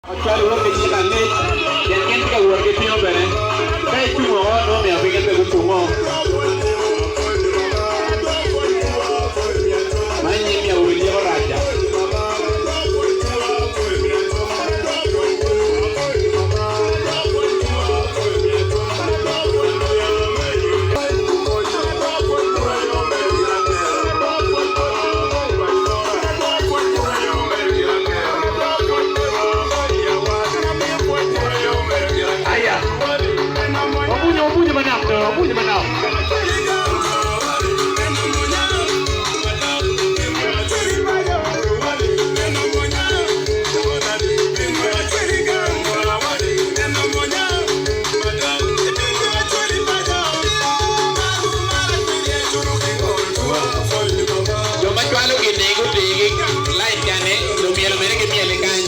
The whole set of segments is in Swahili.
Actually, uno que llega al net, y el gente que work it no bene. Kai tumo no me apiga te gutumo. Manye mi awuli ya raja. Punya mana? Yo me cualo que nego te like gane, lo mielo mere que miele can.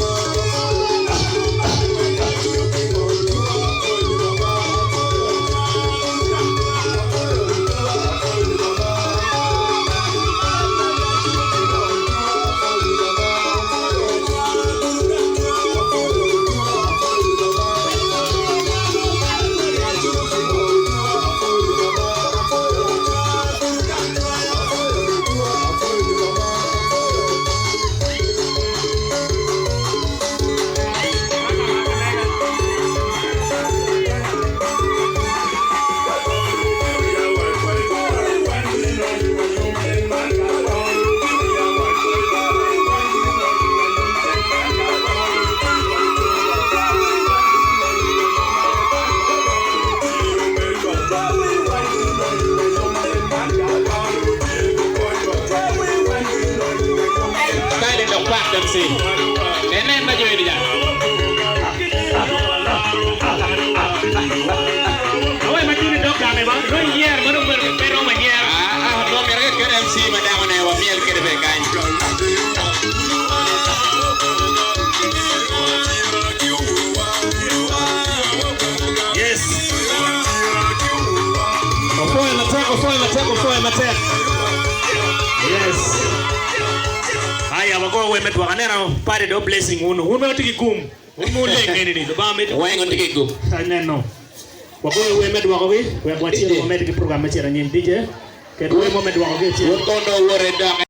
See, and then my journey. No, I'm doing a doctor. I'm about 1 year. I'm going to pay on my year. I'm going to get MC, madam, and I will meal get a big guy. Yes. Yes. Aya wako we metwa kanera pare do blessing uno uno tiki kum uno lenge ni do ba met wengo tiki kum neno wako we metwa ko we kwatia mo met ki program chera nyim DJ ke we mo metwa ko ke chi wotondo wore da